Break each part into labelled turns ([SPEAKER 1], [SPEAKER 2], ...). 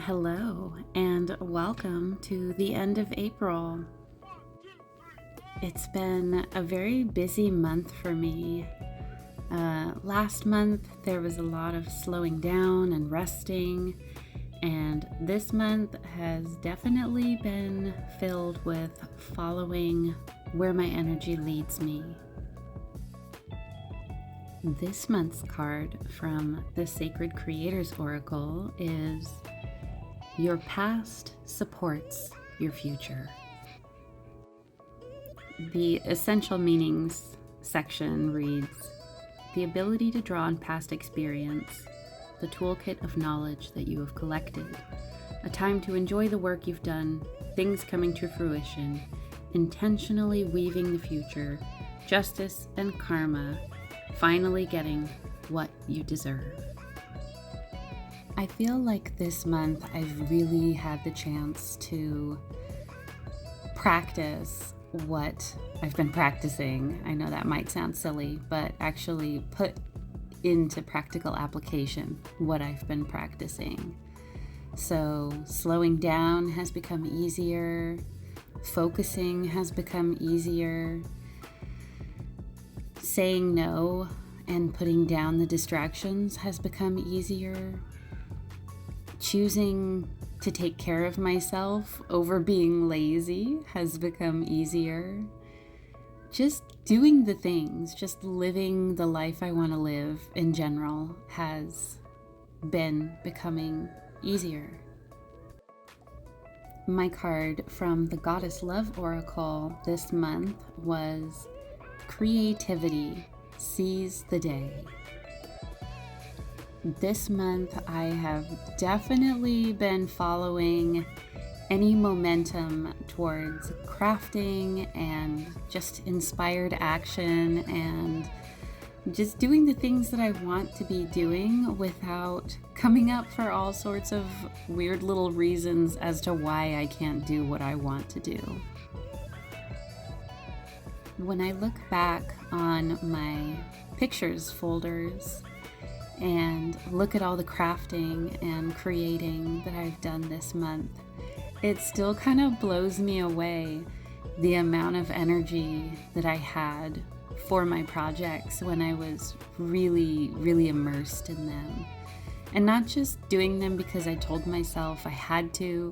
[SPEAKER 1] Hello, and welcome to the end of April. It's been a very busy month for me. Last month, there was a lot of slowing down and resting, and this month has definitely been filled with following where my energy leads me. This month's card from the Sacred Creators Oracle is your past supports your future. The Essential Meanings section reads, the ability to draw on past experience, the toolkit of knowledge that you have collected, a time to enjoy the work you've done, things coming to fruition, intentionally weaving the future, justice and karma, finally getting what you deserve. I feel like this month I've really had the chance to practice what I've been practicing. I know that might sound silly, but actually put into practical application what I've been practicing. So slowing down has become easier, focusing has become easier, saying no and putting down the distractions has become easier. Choosing to take care of myself over being lazy has become easier. Just doing the things, just living the life I want to live in general has been becoming easier. My card from the Goddess Love Oracle this month was Creativity Seize the Day. This month, I have definitely been following any momentum towards crafting and just inspired action and just doing the things that I want to be doing without coming up for all sorts of weird little reasons as to why I can't do what I want to do. When I look back on my pictures folders and look at all the crafting and creating that I've done this month, it still kind of blows me away the amount of energy that I had for my projects when I was really, really immersed in them. And not just doing them because I told myself I had to,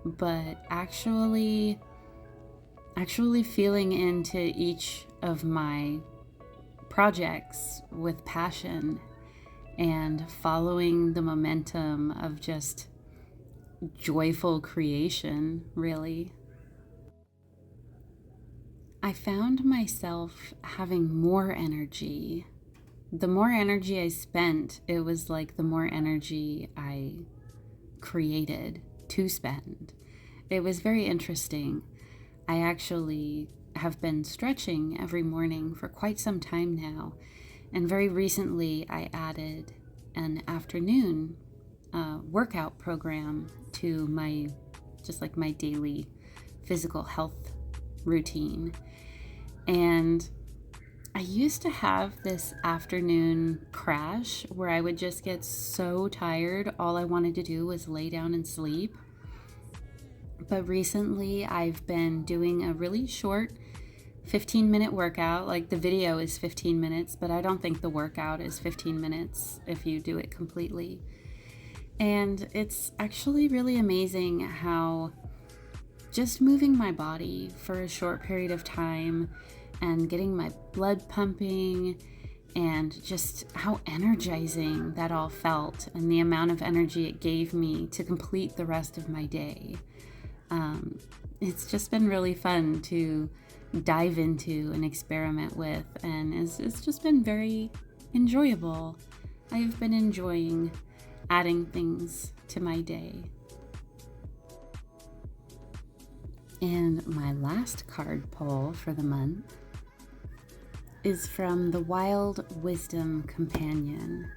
[SPEAKER 1] but actually feeling into each of my projects with passion and following the momentum of just joyful creation, really. I found myself having more energy. The more energy I spent, it was like the more energy I created to spend. It was very interesting. I actually have been stretching every morning for quite some time now. And very recently, I added an afternoon workout program to my daily physical health routine. And I used to have this afternoon crash where I would just get so tired, all I wanted to do was lay down and sleep. But recently, I've been doing a really short 15-minute workout. Like, the video is 15 minutes, but I don't think the workout is 15 minutes if you do it completely. And it's actually really amazing how just moving my body for a short period of time and getting my blood pumping and just how energizing that all felt and the amount of energy it gave me to complete the rest of my day. It's just been really fun to dive into and experiment with, and it's just been very enjoyable. I've been enjoying adding things to my day. And my last card pull for the month is from the Wild Wisdom Companion.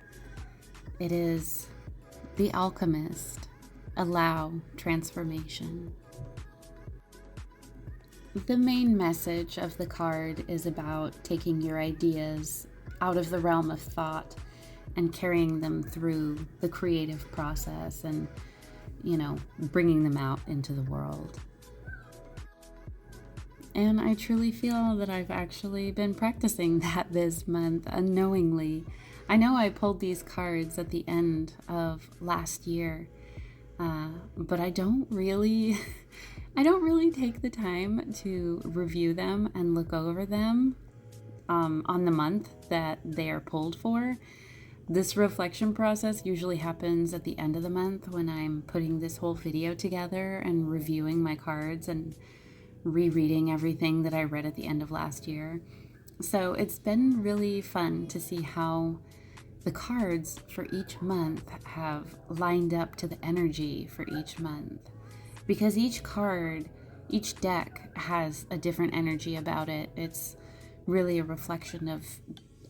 [SPEAKER 1] It is The Alchemist, Allow Transformation. The main message of the card is about taking your ideas out of the realm of thought and carrying them through the creative process and bringing them out into the world. And I truly feel that I've actually been practicing that this month unknowingly. I know I pulled these cards at the end of last year, but I don't really take the time to review them and look over them on the month that they are pulled for. This reflection process usually happens at the end of the month when I'm putting this whole video together and reviewing my cards and rereading everything that I read at the end of last year. So it's been really fun to see how the cards for each month have lined up to the energy for each month. Because each card, each deck has a different energy about it. It's really a reflection of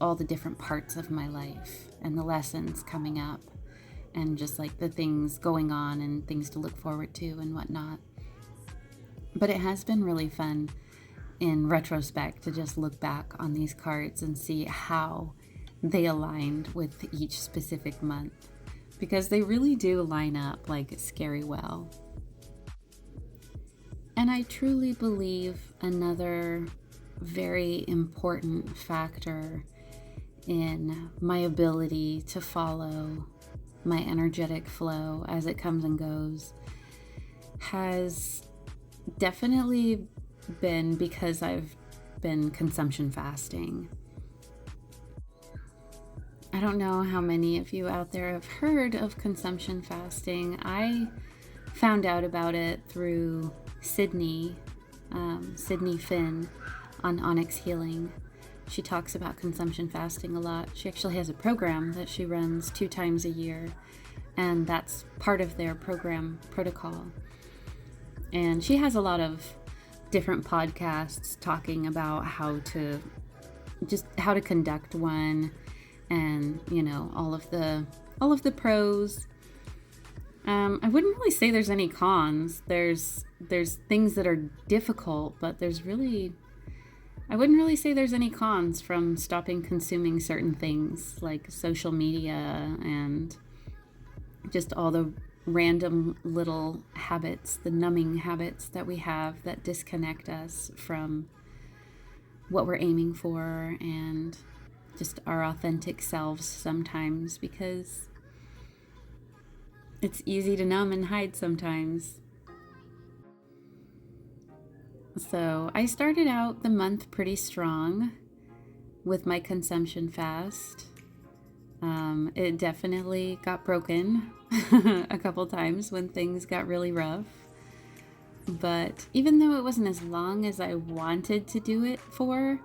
[SPEAKER 1] all the different parts of my life and the lessons coming up and just like the things going on and things to look forward to and whatnot. But it has been really fun in retrospect to just look back on these cards and see how they aligned with each specific month, because they really do line up like scary well. And I truly believe another very important factor in my ability to follow my energetic flow as it comes and goes has definitely been because I've been consumption fasting. I don't know how many of you out there have heard of consumption fasting. I found out about it through Sydney Finn on Onyx Healing. She talks about consumption fasting a lot. She actually has a program that she runs 2 times a year, and that's part of their program protocol. And she has a lot of different podcasts talking about how to conduct one, and all of the pros. I wouldn't really say there's any cons. There's things that are difficult, but I wouldn't really say there's any cons from stopping consuming certain things like social media and just all the random little habits, the numbing habits that we have that disconnect us from what we're aiming for and just our authentic selves sometimes, because it's easy to numb and hide sometimes. So I started out the month pretty strong with my consumption fast. It definitely got broken a couple times when things got really rough. But even though it wasn't as long as I wanted to do it for,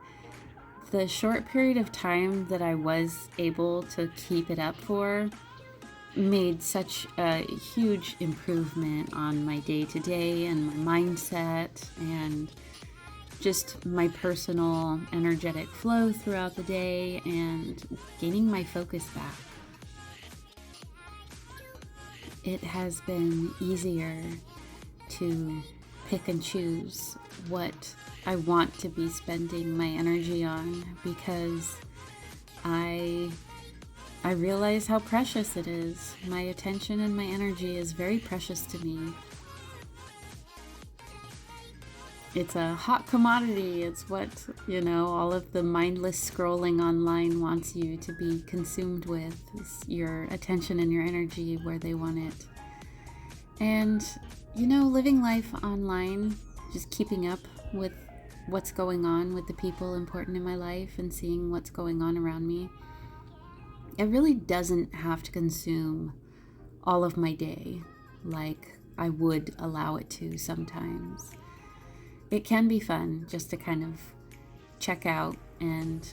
[SPEAKER 1] the short period of time that I was able to keep it up for made such a huge improvement on my day-to-day and my mindset and just my personal energetic flow throughout the day and gaining my focus back. It has been easier to pick and choose what I want to be spending my energy on, because I realize how precious it is. My attention and my energy is very precious to me. It's a hot commodity. It's what, all of the mindless scrolling online wants you to be consumed with, is your attention and your energy where they want it. And, living life online, just keeping up with what's going on with the people important in my life and seeing what's going on around me, it really doesn't have to consume all of my day like I would allow it to sometimes. It can be fun just to kind of check out and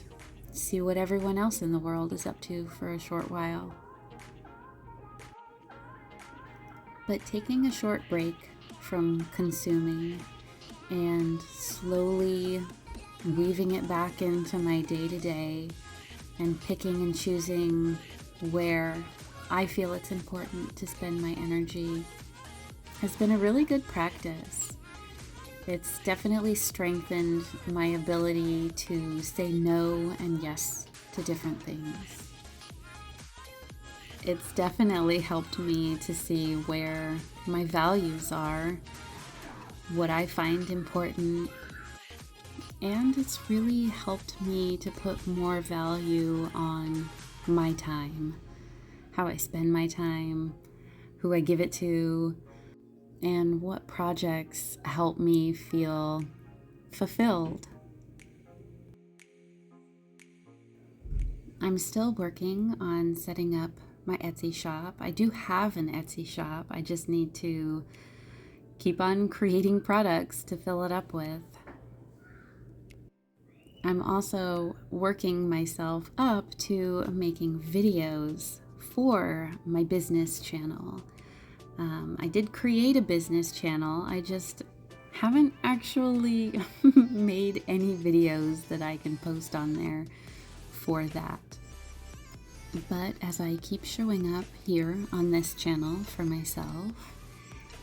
[SPEAKER 1] see what everyone else in the world is up to for a short while. But taking a short break from consuming and slowly weaving it back into my day-to-day and picking and choosing where I feel it's important to spend my energy has been a really good practice. It's definitely strengthened my ability to say no and yes to different things. It's definitely helped me to see where my values are, what I find important, and it's really helped me to put more value on my time, how I spend my time, who I give it to, and what projects help me feel fulfilled. I'm still working on setting up my Etsy shop. I do have an Etsy shop. I just need to keep on creating products to fill it up with. I'm also working myself up to making videos for my business channel. I did create a business channel. I just haven't actually made any videos that I can post on there for that. But as I keep showing up here on this channel for myself,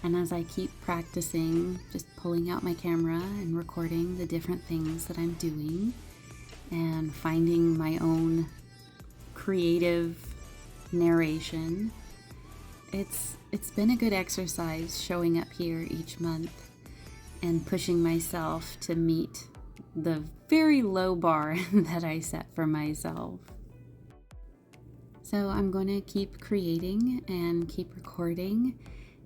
[SPEAKER 1] and as I keep practicing just pulling out my camera and recording the different things that I'm doing and finding my own creative narration, it's been a good exercise showing up here each month and pushing myself to meet the very low bar that I set for myself. So I'm going to keep creating and keep recording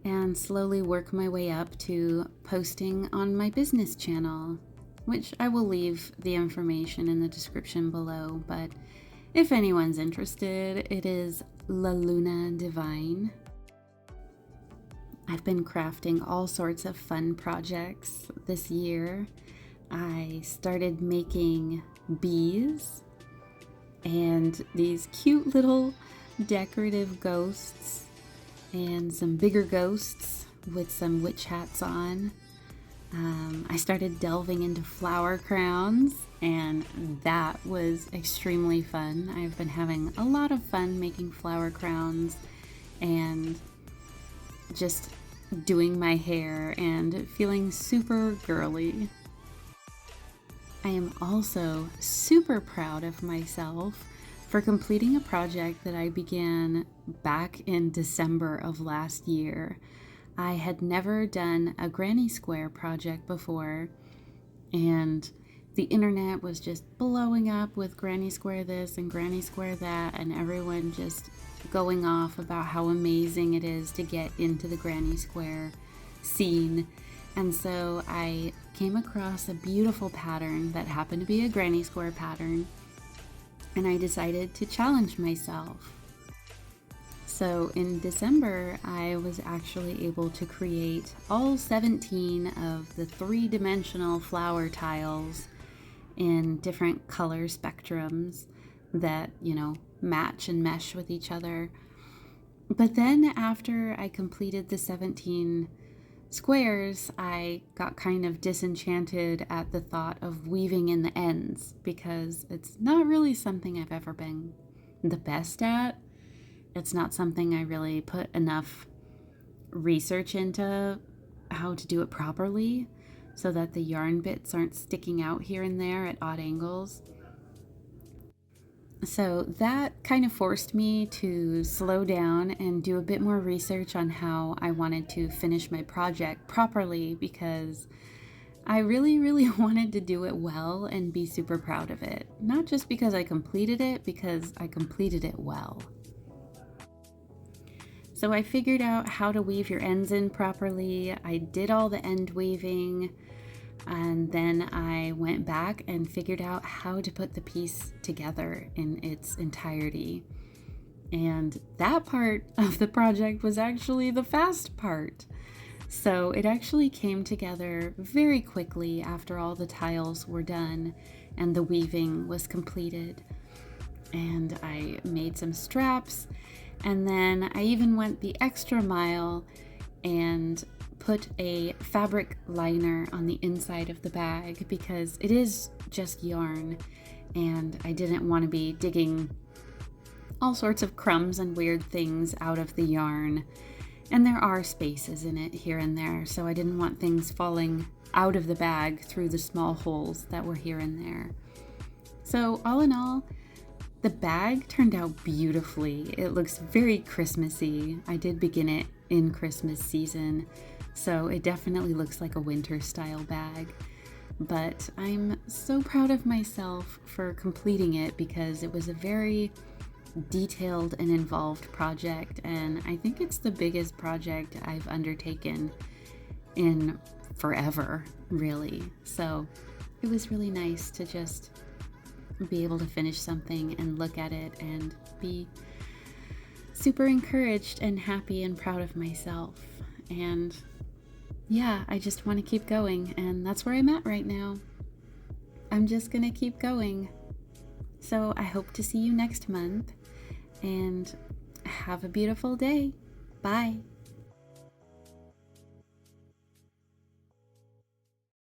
[SPEAKER 1] and slowly work my way up to posting on my business channel, which I will leave the information in the description below, but if anyone's interested, it is La Luna Divine. I've been crafting all sorts of fun projects this year. I started making bees and these cute little decorative ghosts and some bigger ghosts with some witch hats on. I started delving into flower crowns, and that was extremely fun. I've been having a lot of fun making flower crowns and just doing my hair and feeling super girly. I am also super proud of myself for completing a project that I began back in December of last year. I had never done a granny square project before, and the internet was just blowing up with granny square this and granny square that, and everyone just going off about how amazing it is to get into the granny square scene. And so I came across a beautiful pattern that happened to be a granny square pattern, and I decided to challenge myself. So in December, I was actually able to create all 17 of the 3-dimensional flower tiles in different color spectrums that, match and mesh with each other. But then after I completed the 17 squares, I got kind of disenchanted at the thought of weaving in the ends because it's not really something I've ever been the best at. It's not something I really put enough research into how to do it properly so that the yarn bits aren't sticking out here and there at odd angles. So that kind of forced me to slow down and do a bit more research on how I wanted to finish my project properly, because I really, really wanted to do it well and be super proud of it. Not just because I completed it, because I completed it well. So I figured out how to weave your ends in properly. I did all the end weaving, and then I went back and figured out how to put the piece together in its entirety. And that part of the project was actually the fast part. So it actually came together very quickly after all the tiles were done and the weaving was completed. And I made some straps, and then I even went the extra mile and put a fabric liner on the inside of the bag because it is just yarn, and I didn't want to be digging all sorts of crumbs and weird things out of the yarn. And there are spaces in it here and there, so I didn't want things falling out of the bag through the small holes that were here and there. So all in all, The bag turned out beautifully. It looks very Christmassy. I did begin it in Christmas season, so it definitely looks like a winter style bag. But I'm so proud of myself for completing it because it was a very detailed and involved project, and I think it's the biggest project I've undertaken in forever, really. So it was really nice to just be able to finish something and look at it and be super encouraged and happy and proud of myself. And yeah, I just want to keep going, and that's where I'm at right now. I'm just gonna keep going. So I hope to see you next month, and have a beautiful day. Bye.